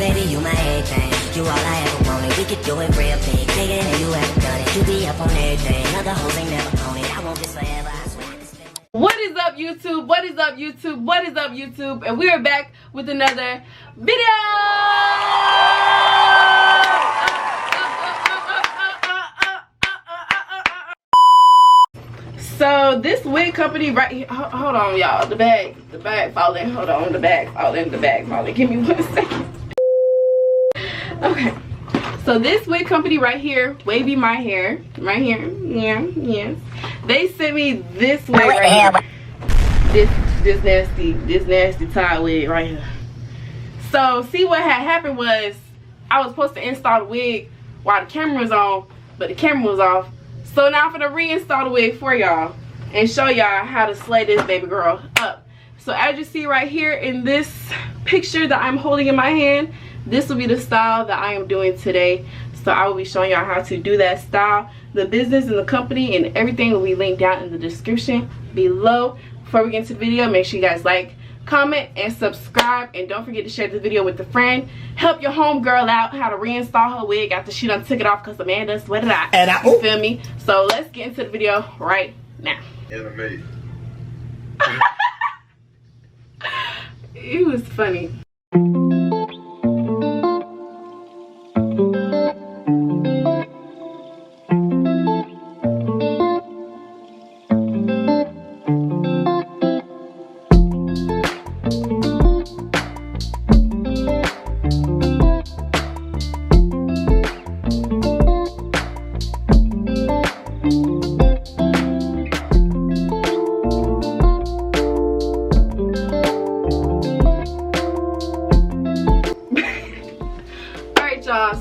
baby, you my everything. You all I ever wanted. We could do it real big, bigger than you ever done it. You be up on everything. Other hoes ain't never on it. I want this forever. I swear I can spend it. What is up, YouTube? What is up, YouTube? What is up, YouTube? And we are back with another video. So this wig company right here, hold on y'all, the bag falling, hold on, the bag falling. Give me 1 second. Okay, so this wig company right here, WAVYMY hair, right here, yes. They sent me this wig right here. This nasty tie wig right here. So see what had happened was I was supposed to install the wig while the camera was on, but the camera was off. So now I'm gonna reinstall the wig for y'all and show y'all how to slay this baby girl up. So as you see right here in this picture that I'm holding in my hand, this will be the style that I am doing today. So I will be showing y'all how to do that style. The business and the company and everything will be linked down in the description below. Before we get into the video, make sure you guys like, comment, and subscribe. And don't forget to share this video with a friend. Help your homegirl out how to reinstall her wig after she done took it off because Amanda sweated out. You feel me? So let's get into the video right now. It was funny.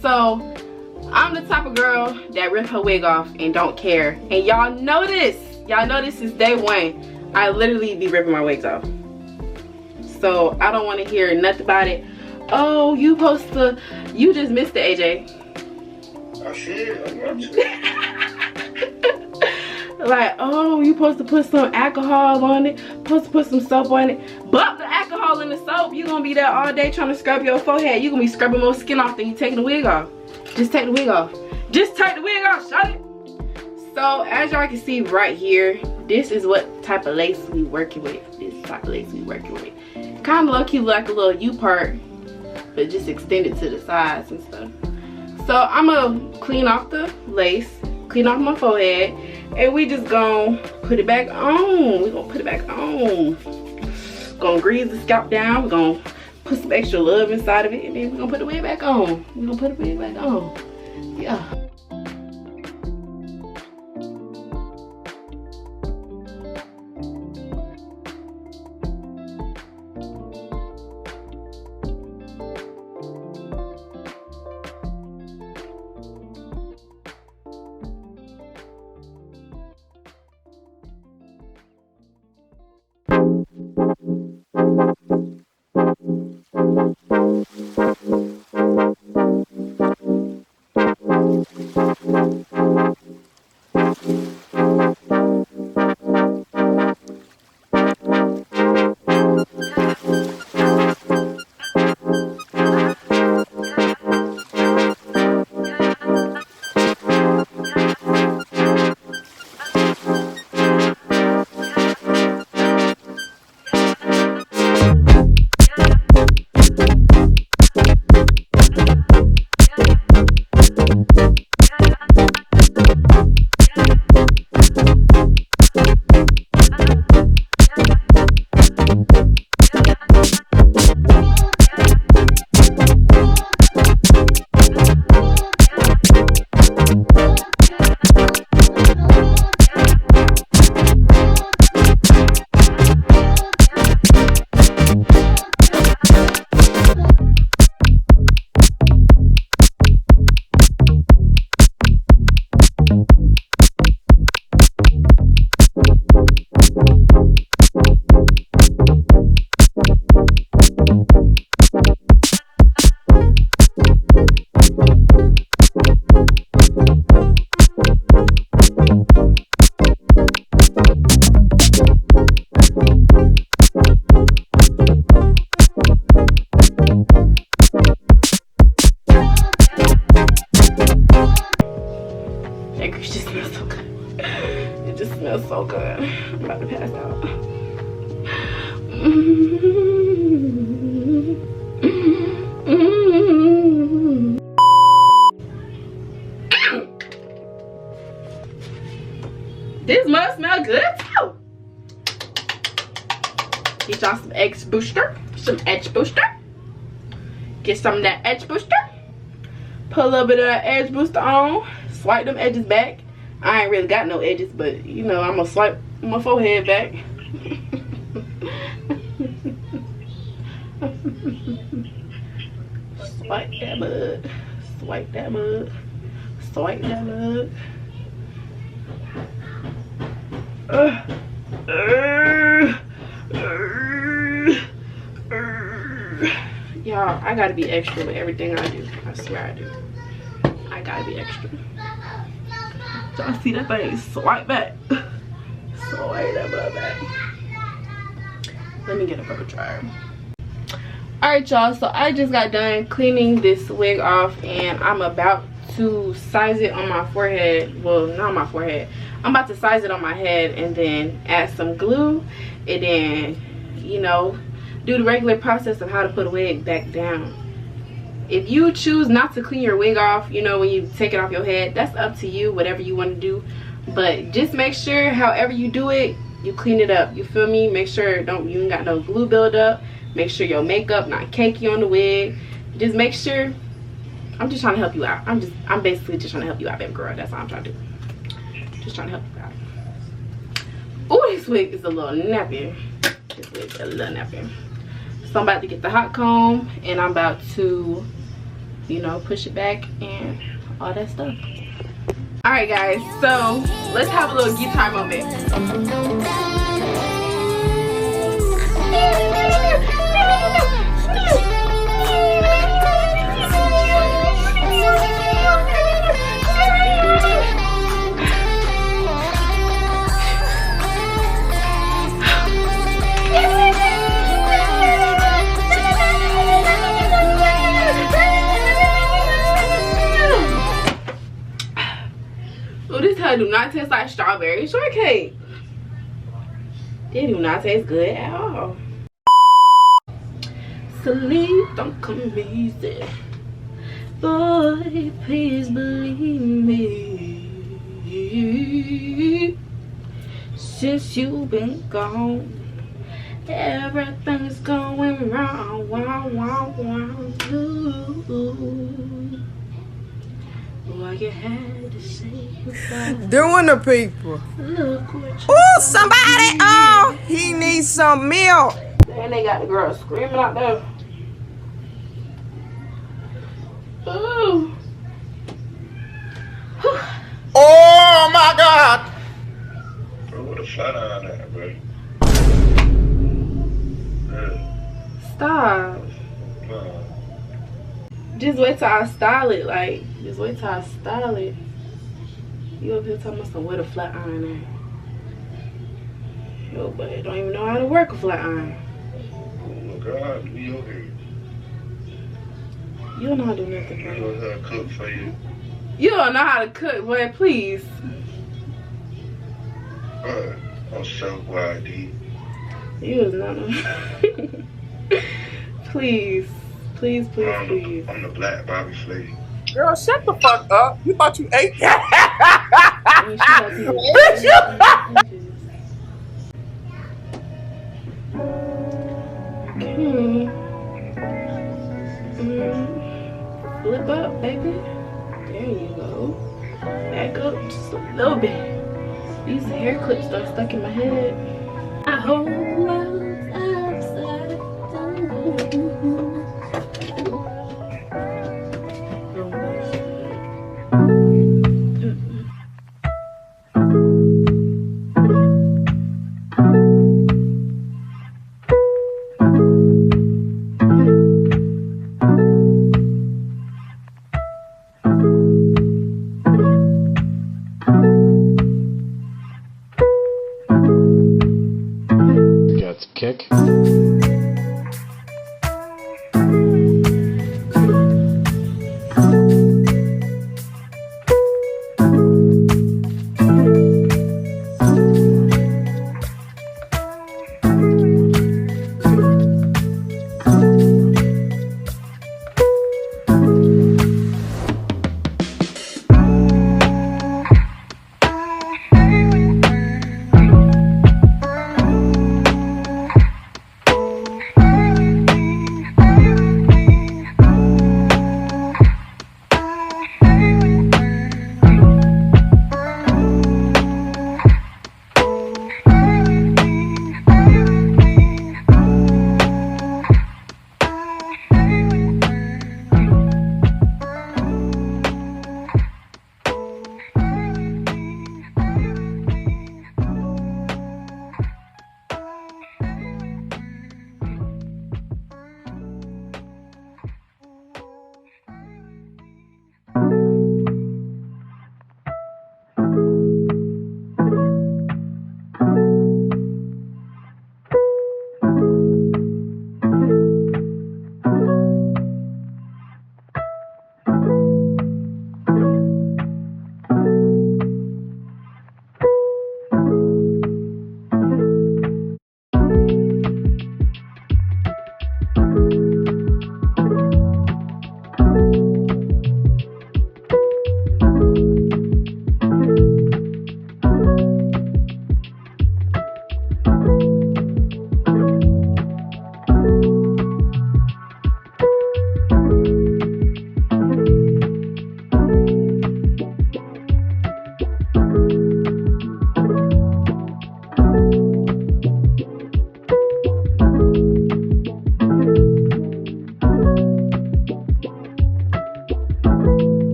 So I'm the type of girl that rip her wig off and don't care, and y'all know this since day one. I literally be ripping my wigs off, so I don't want to hear nothing about it. Oh, you just missed it, AJ. Oh shit, Like, oh, you supposed to put some alcohol on it, supposed to put some soap on it. Bump the alcohol in the soap, you gonna be there all day trying to scrub your forehead. You gonna be scrubbing more skin off than you taking the wig off. Just take the wig off. Just take the wig off, shut it. So as y'all can see right here, this is what type of lace we working with. Kind of low-key like a little U part, but just extend it to the sides and stuff. So I'm gonna clean off the lace, clean off my forehead, and we just gonna put it back on. We're gonna put it back on. Gonna grease the scalp down. We're gonna put some extra love inside of it, and then we're gonna put the wig back on. Yeah. so good. I'm about to pass out. This must smell good too. Get y'all some edge booster. Some edge booster. Get some of that edge booster. Put a little bit of that edge booster on. Swipe them edges back. I ain't really got no edges, but you know, I'm gonna swipe my forehead back. Swipe that mug. Swipe that mug. Swipe that mug. Y'all, I gotta be extra with everything I do. I swear I do. I gotta be extra. Y'all see that thing? Swipe back. Swipe that mug back. Let me get a rubber dryer. Alright y'all, so I just got done cleaning this wig off and I'm about to size it on my forehead. Well, not my forehead. I'm about to size it on my head and then add some glue and then, you know, do the regular process of how to put a wig back down. If you choose not to clean your wig off, you know, when you take it off your head, that's up to you, whatever you want to do. But just make sure however you do it, you clean it up. You feel me? Make sure you ain't got no glue buildup. Make sure your makeup not cakey on the wig. Just make sure. I'm just trying to help you out. I'm basically just trying to help you out, baby girl. That's all I'm trying to do. Just trying to help you out. Oh, this wig is a little nappy. This wig is a little nappy. So I'm about to get the hot comb and I'm about to, you know, push it back and all that stuff. Alright guys, so let's have a little guitar moment. Do not taste like strawberry shortcake. It do not taste good at all. Sleep don't come easy. Boy, please believe me. Since you've been gone, everything's going wrong. Well, you had to say goodbye. Doing the people. Look what you Oh, somebody! Oh, he needs some milk. And they got the girl screaming out there. Ooh. Oh my God! Bro, what a flat iron at, bro? Yeah. Stop. Nah. Just wait till I style it. Like, just wait till I style it. You up here talking about some with a flat iron at. Yo, but I don't even know how to work a flat iron. Oh my God, we over here. You don't know how to do nothing, We bro. know how to cook for you. You don't know how to cook, boy. Please. But I'm so glad, D. You was not know. Please. Please, please, please. I'm the black Bobby Flay. Girl, shut the fuck up. You thought you ate that? Okay. Flip up, baby. There you go. Back up just a little bit. These hair clips are stuck in my head. I hold world's upside down.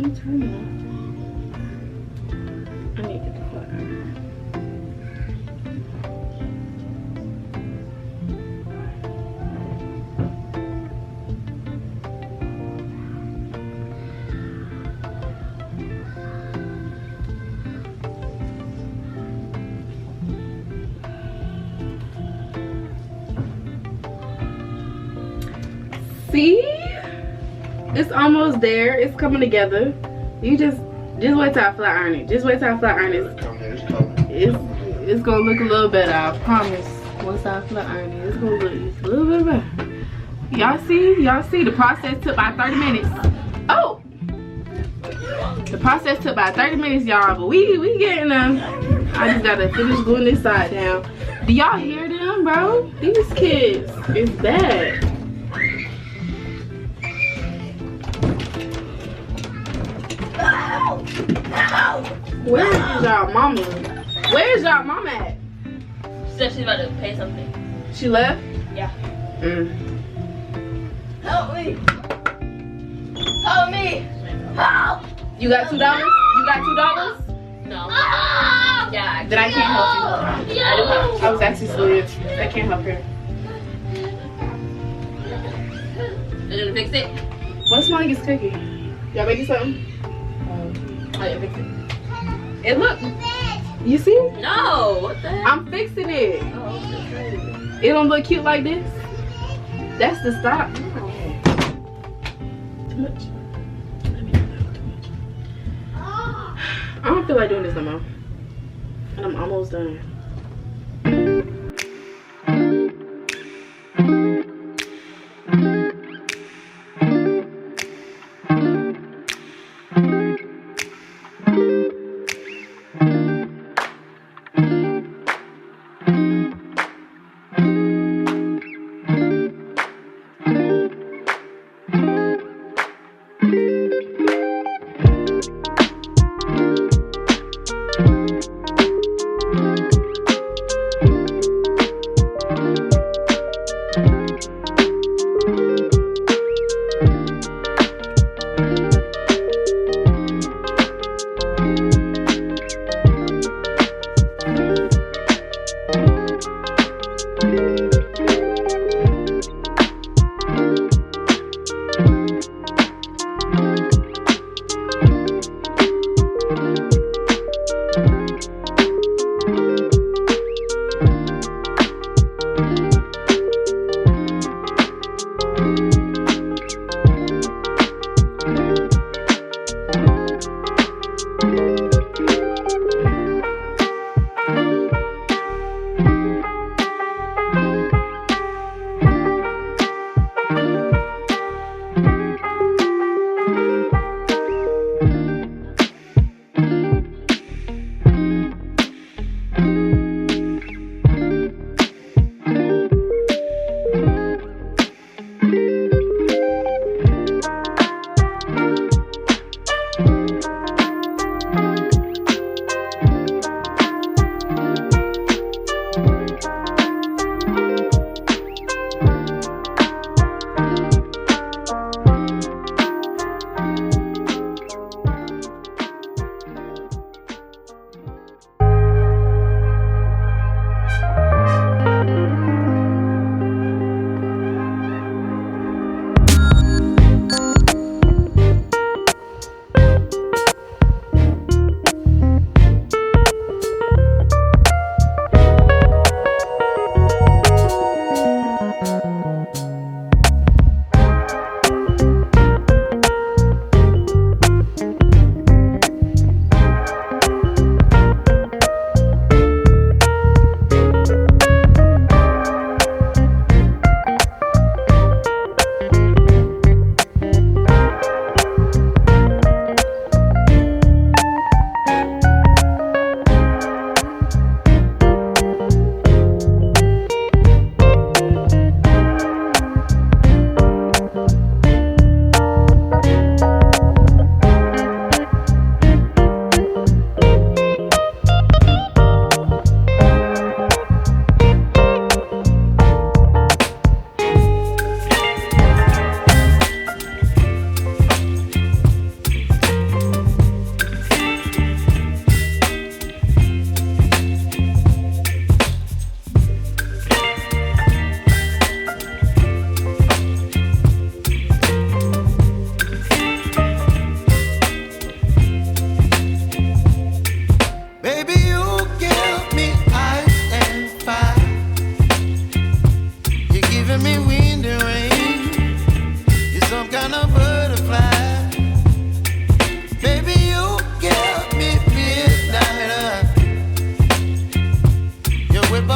me turn it. I need to get the flat iron. See, it's almost there. It's coming together. You just wait till I flat iron it. Just wait till I flat iron it. It's gonna look a little better, I promise. Once I flat iron it, it's gonna look just a little bit better. Y'all see the process took about 30 minutes. Oh, the process took about 30 minutes, y'all, but we getting them. I just gotta finish gluing this side down. Do y'all hear them, bro? These kids is bad. Where is y'all mama? Where's y'all mama at? She said she's about to pay something. She left? Yeah. Help me. Help me! Help! You got $2? You got $2? No. Yeah. Then I can't help you. I was actually serious. I can't help her. You gonna fix it? What's my biggest cookie? Y'all making something? I didn't fix it. It look. You see? No! What the heck? I'm fixing it. Oh, okay. It don't look cute like this. That's the stop. Too much. I don't feel like doing this no more. And I'm almost done.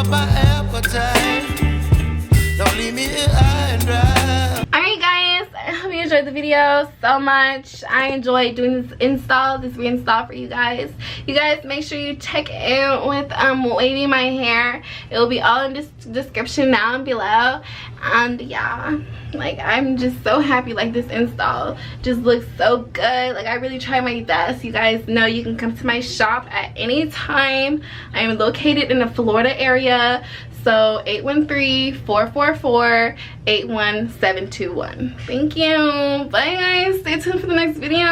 up my appetite. Don't leave me here high and dry. Alright guys, I hope you enjoyed the video so much. I enjoyed doing this reinstall for you guys. You guys make sure you check in with Wavy My Hair. It will be all in this description down below. And yeah, like I'm just so happy. Like this install just looks so good. Like I really try my best. You guys know you can come to my shop at any time. I am located in the Florida area. So 813-444-81721. Thank you. Bye guys. Stay tuned for the next video.